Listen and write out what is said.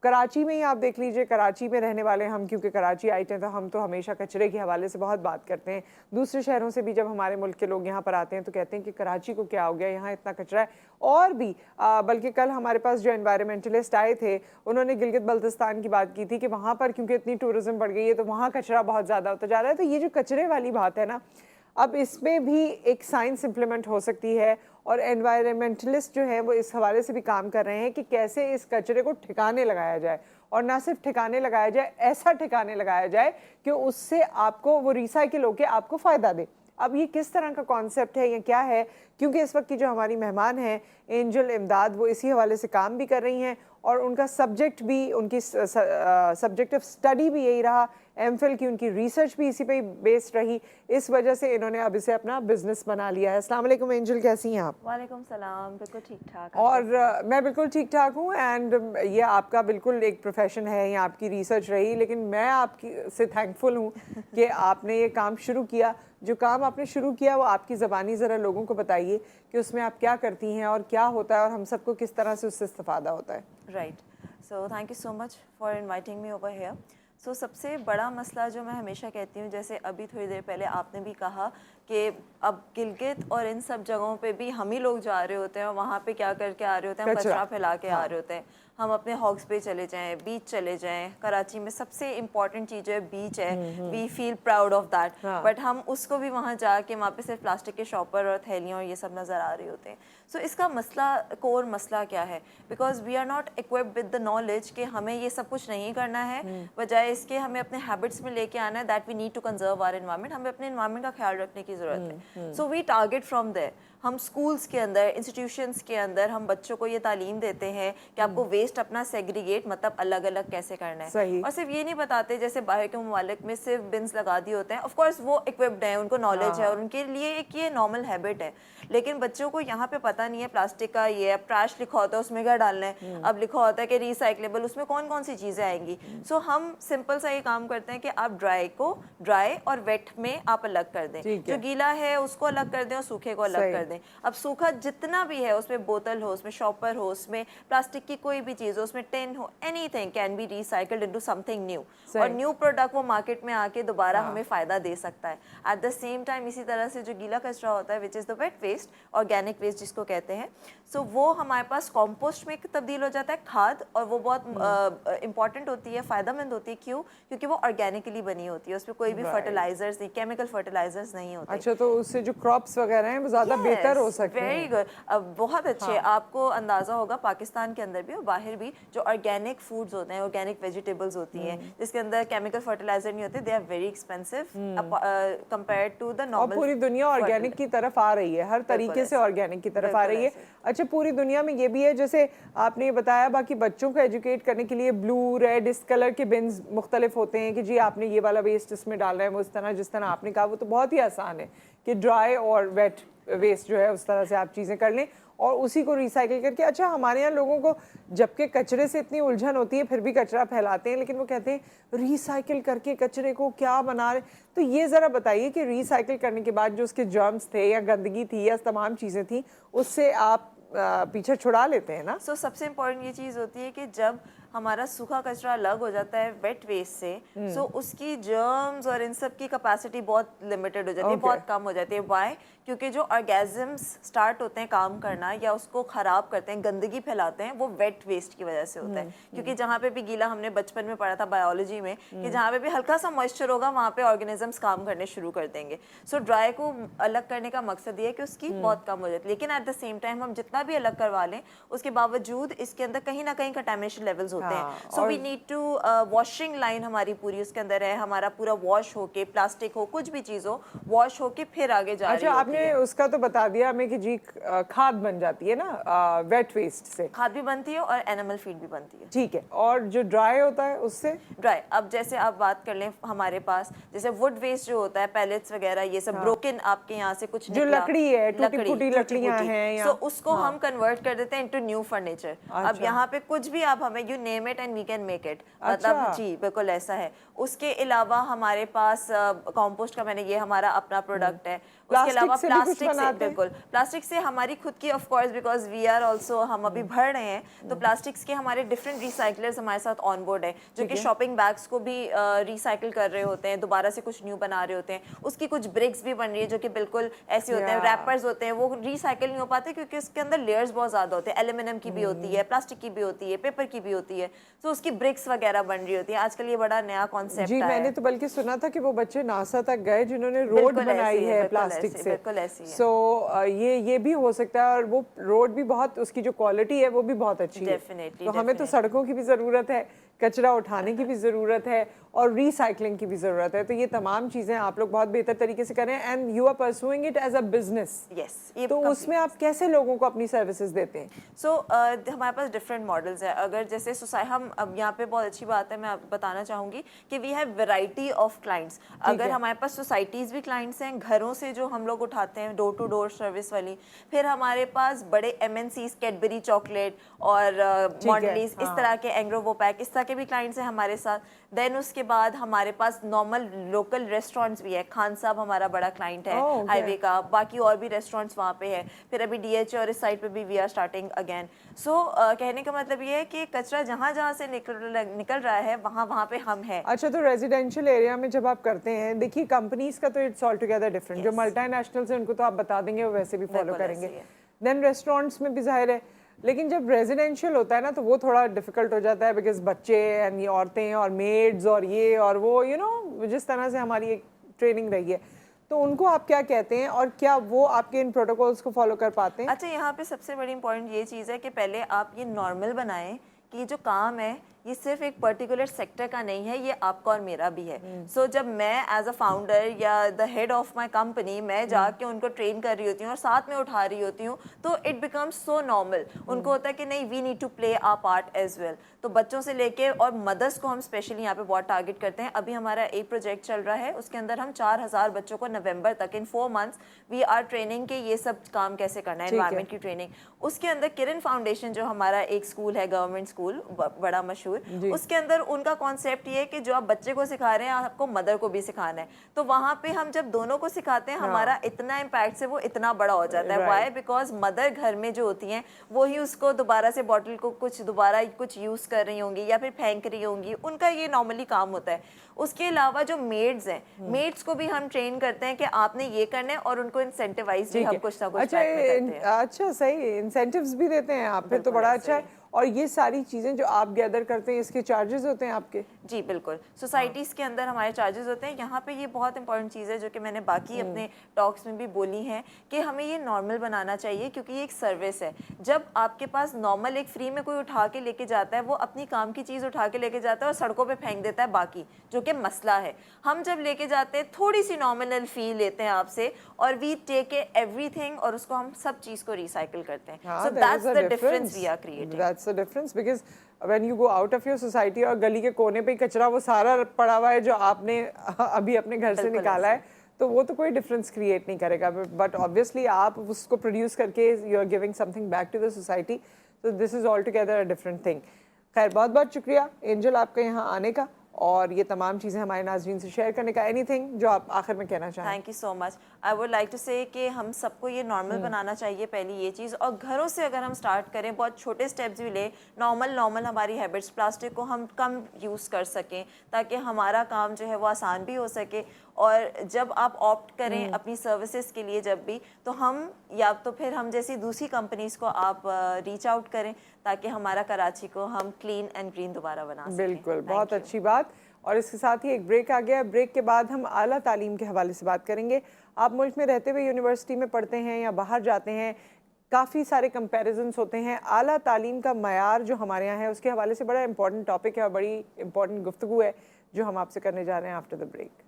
کراچی میں ہی آپ دیکھ لیجئے, کراچی میں رہنے والے ہم, کیونکہ کراچی آئے تھے تو ہم تو ہمیشہ کچرے کے حوالے سے بہت بات کرتے ہیں. دوسرے شہروں سے بھی جب ہمارے ملک کے لوگ یہاں پر آتے ہیں تو کہتے ہیں کہ کراچی کو کیا ہو گیا, یہاں اتنا کچرا ہے. اور بھی بلکہ کل ہمارے پاس جو انوائرمنٹلسٹ آئے تھے انہوں نے گلگت بلتستان کی بات کی تھی کہ وہاں پر کیونکہ اتنی ٹورزم بڑھ گئی ہے تو وہاں کچرا بہت زیادہ ہوتا جا رہا ہے. تو یہ جو کچرے والی بات ہے نا, اب اس میں بھی ایک سائنس امپلیمنٹ ہو سکتی ہے, اور انوائرمنٹلسٹ جو ہیں وہ اس حوالے سے بھی کام کر رہے ہیں کہ کیسے اس کچرے کو ٹھکانے لگایا جائے, اور نہ صرف ٹھکانے لگایا جائے, ایسا ٹھکانے لگایا جائے کہ اس سے آپ کو وہ ریسائکل ہو کے آپ کو فائدہ دے. اب یہ کس طرح کا کانسیپٹ ہے یا کیا ہے, کیونکہ اس وقت کی جو ہماری مہمان ہیں اینجل امداد, وہ اسی حوالے سے کام بھی کر رہی ہیں, اور ان کا سبجیکٹ بھی, ان کی سبجیکٹ آف اسٹڈی بھی یہی رہا, ایم فل کی ان کی ریسرچ بھی اسی پہ بیسڈ رہی. اس وجہ سے انہوں نے اب اسے اپنا بزنس بنا لیا ہے. السلام علیکم اینجل, کیسی ہیں آپ؟ وعلیکم السلام, بالکل ٹھیک ٹھاک. اور میں بالکل ٹھیک ٹھاک ہوں, اینڈ یہ آپ کا بالکل ایک پروفیشن ہے, یہ آپ کی ریسرچ رہی, لیکن میں آپ کی سے تھینکفل ہوں کہ آپ نے یہ کام شروع کیا. جو کام آپ نے شروع کیا وہ آپ کی زبانی ذرا لوگوں کو بتائیے کہ اس میں آپ کیا کرتی ہیں اور کیا ہوتا ہے, اور ہم سب کو کس طرح سے اس سے استفادہ ہوتا ہے. Right, so thank you so much for inviting me over here. So سب سے بڑا مسئلہ جو میں ہمیشہ کہتی ہوں, جیسے ابھی تھوڑی دیر پہلے آپ نے بھی کہا کہ اب گلگت اور ان سب جگہوں پہ بھی ہم ہی لوگ جا رہے ہوتے ہیں, اور وہاں پہ کیا کر کے آ رہے ہوتے ہیں, ہم کچرا پھیلا کے آ رہے ہوتے ہیں. ہم اپنے ہاکس پہ چلے جائیں, بیچ چلے جائیں, کراچی میں سب سے امپورٹنٹ چیز ہے بیچ ہے, وی فیل پراؤڈ آف دیٹ, بٹ ہم اس کو بھی وہاں جا کے وہاں پہ صرف پلاسٹک کے شاپر اور تھیلیاں اور یہ سب نظر آ رہے ہوتے ہیں. سو اس کا مسئلہ, کور مسئلہ کیا ہے؟ Because we are not occupied with the knowledge کہ ہمیں یہ سب کچھ نہیں کرنا ہے, بجائے اس کے ہمیں اپنے ہیبٹس میں لے کے آنا ہے that we need to conserve our environment, ہمیں اپنے انوائرمنٹ کا خیال رکھنے کی ضرورت ہے. So we target from there. ہم اسکولس کے اندر, انسٹیٹیوشنس کے اندر ہم بچوں کو یہ تعلیم دیتے ہیں کہ آپ کو ویسٹ اپنا سیگریگیٹ, مطلب الگ الگ کیسے کرنا ہے. صحیح. اور صرف یہ نہیں بتاتے جیسے باہر کے ممالک میں صرف بنس لگا دیے ہوتے ہیں, آف کورس وہ اکوپڈ ہیں, ان کو نالج ہے اور ان کے لیے ایک یہ نارمل ہیبٹ ہے, لیکن بچوں کو یہاں پہ پتہ نہیں ہے پلاسٹک کا یہ ہے, ٹریش لکھا ہوتا ہے اس میں کیا ڈالنا ہے, اب لکھا ہوتا ہے کہ ریسائکلیبل, اس میں کون کون سی چیزیں آئیں گی. سو ہم سمپل سا یہ کام کرتے ہیں کہ آپ ڈرائی کو ڈرائی اور ویٹ میں آپ الگ کر دیں, جو گیلا ہے اس کو الگ کر دیں اور سوکھے کو الگ کر دیں. اب سوکھا جتنا بھی ہے, اس میں بوتل ہو, اس میں شاپر ہو, اس میں پلاسٹک کی کوئی بھی چیز ہو, اس میں ٹین ہو, anything can be recycled into something new, اور نیو پروڈکٹ وہ مارکیٹ میں آ کے دوبارہ ہمیں فائدہ دے سکتا ہے. ایٹ دا سیم ٹائم اسی طرح سے جو گیلا کچرا ہوتا ہے وچ از دا ویٹ ویسٹ, آرگینک ویسٹ جس کو کہتے ہیں, سو وہ ہمارے پاس کمپوسٹ میں تبدیل ہو جاتا ہے, کھاد, اور وہ بہت امپورٹنٹ ہوتی ہے, فائدہ مند ہوتی ہے. کیوں؟ کیونکہ وہ آرگینکلی بنی ہوتی ہے, اس میں کوئی بھی فرٹیلائزرز نہیں, کیمیکل فرٹیلائزرز نہیں ہوتے. اچھا, تو اس سے جو کراپس وغیرہ ہیں وہ زیادہ بہتر ہو سکتے ہیں. ویری گڈ, بہت اچھے. آپ کو اندازہ ہوگا پاکستان کے اندر بھی اور باہر بھی جو آرگینک فوڈز ہوتے ہیں, آرگینک ویجیٹیبلز ہوتی ہیں جس کے اندر کیمیکل فرٹیلائزر نہیں ہوتے, they are very expensive compared to the normal. اور پوری دنیا آرگینک کی طرف آ رہی ہے, ہر طریقے سے آرگینک کی طرف آ رہی ہے. اچھا, پوری دنیا میں یہ بھی ہے, جیسے آپ نے یہ بتایا, باقی بچوں کو ایجوکیٹ کرنے کے لیے بلو, ریڈ, اس کلر کے بنز مختلف ہوتے ہیں کہ جی آپ نے یہ والا ویسٹ اس میں ڈالنا ہے, وہ اس طرح جس طرح آپ نے کہا, وہ تو بہت ہی آسان ہے کہ ڈرائی اور ویٹ ویسٹ جو ہے اس طرح سے آپ چیزیں کر لیں اور اسی کو ریسائکل کر کے. اچھا, ہمارے یہاں لوگوں کو جبکہ کچرے سے اتنی الجھن ہوتی ہے پھر بھی کچرا پھیلاتے ہیں, لیکن وہ کہتے ہیں ریسائکل کر کے کچرے کو کیا بنا رہے. تو یہ ذرا بتائیے کہ ریسائکل کرنے کے بعد جو اس کے جرمز تھے یا گندگی تھی یا تمام چیزیں تھیں, اس سے آپ پیچھے چھڑا لیتے ہیں نا. سو سب سے امپورٹنٹ یہ چیز ہوتی ہے کہ جب ہمارا سوکھا کچرا الگ ہو جاتا ہے ویٹ ویسٹ سے, سو اس کی جرمز اور ان سب کی کیپیسٹی بہت لمیٹڈ ہو جاتی ہے, بہت کم ہو جاتی ہے. وائی؟ کیونکہ جو آرگیزمس سٹارٹ ہوتے ہیں کام کرنا یا اس کو خراب کرتے ہیں, گندگی پھیلاتے ہیں, وہ ویٹ ویسٹ کی وجہ سے ہوتا ہے. کیونکہ جہاں پہ بھی گیلا, ہم نے بچپن میں پڑھا تھا بایولوجی میں کہ جہاں پہ بھی ہلکا سا موئسچر ہوگا وہاں پہ آرگینزمس کام کرنے شروع کر دیں گے. سو ڈرائی کو الگ کرنے کا مقصد یہ ہے کہ اس کی بہت کم ہو جاتی ہے, لیکن ایٹ دا سیم ٹائم ہم جتنا بھی الگ کروا لیں اس کے باوجود اس کے اندر کہیں نہ کہیں کنٹامینیشن لیولز ہوتے ہیں. So we need to, washing line ہماری پوری اس کے اندر ہے, ہمارا پورا واش ہو کے, پلاسٹک ہو, کچھ بھی چیز ہو, واش ہو کے پھر آگے جا رہی ہوتی ہے. اچھا, آپ نے اس کا تو بتا دیا ہمیں کہ جی کھاد بن جاتی ہے نا ویٹ ویسٹ سے, کھاد بھی بنتی ہے اور اینیمل فیڈ بھی بنتی ہے. ٹھیک ہے. اور جو ڈرائی ہوتا ہے اس سے ڈرائی, اب جیسے آپ بات کر لیں ہمارے پاس جیسے ووڈ ویسٹ جو ہوتا ہے, پیلٹس وغیرہ, یہ سب بروکن آپ کے یہاں سے کچھ جو نکلا, لکڑی ہے, ٹوٹی پھوٹی لکڑیاں ہیں, سو اس کو ہم کنورٹ کر دیتے ہیں انٹو نیو فرنیچر. اب یہاں پہ کچھ بھی آپ ہمیں, you name it and we can make it. مطلب جی بالکل ایسا ہے. اس کے علاوہ ہمارے پاس کمپوسٹ کا میں نے یہ ہمارا اپنا پروڈکٹ ہے. اس کے علاوہ پلاسٹک سے بالکل پلاسٹک سے ہماری خود کی of course because we are also ہم ابھی بڑھ رہے ہیں تو پلاسٹکس کے ہمارے ڈفرینٹ ریسائکلرز ہمارے ساتھ آن بورڈ ہیں جو کہ شاپنگ بیگس کو بھی ریسائکل کر رہے ہوتے ہیں, دوبارہ سے کچھ نیو بنا رہے ہوتے ہیں. اس کی کچھ برکس بھی بن رہی ہے جو کہ بالکل ایسے ہوتے ہیں, ریپرز ہوتے ہیں, وہ ریسائکل نہیں ہو پاتے کیونکہ اس کے اندر لیئرز بہت زیادہ ہوتے ہیں. ایلومینیم کی بھی ہوتی ہے, پلاسٹک کی بھی ہوتی ہے, پیپر کی بھی ہوتی ہے, تو اس کی برکس وغیرہ بن رہی ہوتی ہے. آج کل یہ بڑا نیا کانسیپٹ ہے. میں نے تو بلکہ سنا تھا کہ وہ بچے ناسا تک گئے جنہوں نے روڈ بنائی ہے پلاسٹک سے. سو یہ بھی ہو سکتا ہے, اور وہ روڈ بھی بہت, اس کی جو کوالٹی ہے وہ بھی بہت اچھی ہے. تو ہمیں تو سڑکوں کی بھی ضرورت ہے, کچرا اٹھانے کی بھی ضرورت ہے, اور ریسائکلنگ کی بھی ضرورت ہے. تو یہ تمام چیزیں آپ لوگ بہت بہتر طریقے سے کریں, and you are pursuing it as a business. تو اس میں آپ کیسے لوگوں کو اپنی سروسز دیتے ہیں؟ سو ہمارے پاس ڈفرینٹ ماڈلز ہیں. اگر جیسے ہم اب یہاں پہ بہت اچھی بات ہے, میں بتانا چاہوں گی کہ we have variety of clients. اگر ہمارے پاس سوسائٹیز بھی کلائنٹس ہیں, گھروں سے جو ہم لوگ اٹھاتے ہیں ڈور ٹو ڈور سروس والی. پھر ہمارے پاس بڑے MNCs, کیڈبری چاکلیٹ اور مونڈلیز, اس طرح کے اینگرو وہ پیک, اس طرح کے بھی کلائنٹس ہیں ہمارے ساتھ. دین اس کے بعد ہمارے پاس نارمل لوکل ریسٹورینٹس بھی ہے. خان صاحب ہمارا بڑا کلائنٹ ہے ہائی وے کا, باقی اور بھی ریسٹورینٹس وہاں پہ ہے. پھر ابھی DH اور اس سائڈ پہ بھی وی آر اسٹارٹنگ اگین. سو کہنے کا مطلب یہ ہے کہ کچرا جہاں جہاں سے نکل رہا ہے وہاں پہ ہم ہیں. اچھا, تو ریزیڈینشیل ایریا میں جب آپ کرتے ہیں, دیکھیے کمپنیز کا تو اٹس آل ٹوگیدر ڈفرینٹ. جو ملٹی نیشنلز ہیں ان کو تو آپ بتا دیں گے, وہ ویسے بھی فالو کریں گے. دین ریسٹورینٹس میں بھی ظاہر ہے, لیکن جب ریزیڈینشیل ہوتا ہے نا تو وہ تھوڑا ڈیفیکلٹ ہو جاتا ہے, بیکاز بچے اینڈ یہ عورتیں اور میڈز اور یہ اور وہ, یو نو, جس طرح سے ہماری ایک ٹریننگ رہی ہے, تو ان کو آپ کیا کہتے ہیں, اور کیا وہ آپ کے ان پروٹوکولز کو فالو کر پاتے ہیں؟ اچھا, یہاں پہ سب سے بڑی امپورٹنٹ یہ چیز ہے کہ پہلے آپ یہ نارمل بنائیں کہ یہ جو کام ہے یہ صرف ایک پرٹیکولر سیکٹر کا نہیں ہے, یہ آپ کا اور میرا بھی ہے. سو جب میں ایز اے فاؤنڈر یا the head of my company میں جا کے ان کو ٹرین کر رہی ہوتی ہوں اور ساتھ میں اٹھا رہی ہوتی ہوں, تو اٹ بیکمس سو نارمل. ان کو ہوتا ہے کہ نہیں, we need to play our part as well. تو بچوں سے لے کے اور مدرس کو ہم اسپیشلی یہاں پہ بہت ٹارگیٹ کرتے ہیں. ابھی ہمارا ایک پروجیکٹ چل رہا ہے, اس کے اندر ہم 4000 بچوں کو نومبر تک ان 4 months وی آر ٹریننگ کے یہ سب کام کیسے کرنا ہے, انوائرمنٹ کی ٹریننگ. اس کے اندر کرن فاؤنڈیشن جو ہمارا ایک اسکول ہے, گورنمنٹ اسکول بڑا مشہور, اس کے اندر ان کا کانسیپٹ یہ ہے کہ جو آپ بچے کو سکھا رہے ہیں آپ کو مدر کو بھی سکھانا ہے. تو وہاں پہ ہم جب دونوں کو سکھاتے ہیں ہمارا اتنا امپیکٹ سے وہ اتنا بڑا ہو جاتا ہے. وائی؟ بیکاز مدر گھر میں جو ہوتی ہیں وہی اس کو دوبارہ سے بوٹل کو دوبارہ کچھ یوز کر رہی ہوں گی یا پھر پھینک رہی ہوں گی, ان کا یہ نارملی کام ہوتا ہے. اس کے علاوہ جو میڈز ہیں, میڈز کو بھی ہم ٹرین کرتے ہیں کہ آپ نے یہ کرنا ہے, اور ان کو انسینٹیوائز بھی ہم کچھ نہ کچھ کرتے ہیں. اچھا, صحیح, انسینٹیوز بھی دیتے ہیں آپ, پھر تو بڑا اچھا ہے. اور یہ ساری چیزیں جو آپ گیدر کرتے ہیں اس کے چارجز ہوتے ہیں آپ کے؟ جی بالکل, سوسائٹیز کے اندر ہمارے چارجز ہوتے ہیں. یہاں پہ یہ بہت امپورٹنٹ چیز ہے جو کہ میں نے باقی اپنے ٹاکس میں بھی بولی ہیں کہ ہمیں یہ نارمل بنانا چاہیے, کیونکہ یہ ایک سروس ہے. جب آپ کے پاس نارمل ایک فری میں کوئی اٹھا کے لے کے جاتا ہے, وہ اپنی کام کی چیز اٹھا کے لے کے جاتا ہے اور سڑکوں پہ پھینک دیتا ہے باقی, جو کہ مسئلہ ہے. ہم جب لے کے جاتے ہیں تھوڑی سی نارمل فی لیتے ہیں آپ سے, اور وی ٹیک ایوری تھنگ, اور اس کو ہم سب چیز کو ریسائکل کرتے ہیں. So that's the difference we are creating. That's the difference, because when you go out of your society اور گلی کے کونے پہ کچرا وہ سارا پڑا ہوا ہے جو آپ نے ابھی اپنے گھر سے نکالا ہے, تو وہ تو کوئی ڈفرینس کریٹ نہیں کرے گا. بٹ آبویسلی آپ اس کو پروڈیوس کر کے you are giving something back to the society, تو this is all together a different thing. خیر, بہت بہت شکریہ اینجل آپ کا یہاں آنے کا اور یہ تمام چیزیں ہمارے ناظرین سے شیئر کرنے کا. اینی تھنگ جو آپ آخر میں کہنا چاہیں؟ Thank you so much. I would like to say کہ ہم سب کو یہ نارمل بنانا چاہیے, پہلی یہ چیز, اور گھروں سے اگر ہم اسٹارٹ کریں, بہت چھوٹے اسٹیپس بھی لیں, نارمل ہماری ہیبٹس, پلاسٹک کو ہم کم یوز کر سکیں تاکہ ہمارا کام جو ہے وہ آسان بھی ہو سکے. اور جب آپ آپٹ کریں اپنی سروسز کے لیے جب بھی, تو ہم یا تو پھر ہم جیسی دوسری کمپنیز کو آپ ریچ آؤٹ کریں تاکہ ہمارا کراچی کو ہم کلین اینڈ گرین دوبارہ بنا سکیں. بالکل, بہت اچھی بات. اور اس کے ساتھ ہی ایک بریک آ گیا. بریک کے بعد ہم اعلیٰ تعلیم کے حوالے سے بات کریں گے. آپ ملک میں رہتے ہوئے یونیورسٹی میں پڑھتے ہیں یا باہر جاتے ہیں, کافی سارے کمپیریزنس ہوتے ہیں. اعلیٰ تعلیم کا معیار جو ہمارے یہاں ہے اس کے حوالے سے بڑا امپورٹنٹ ٹاپک ہے اور بڑی امپورٹنٹ گفتگو ہے جو ہم آپ سے کرنے جا رہے ہیں آفٹر دا بریک.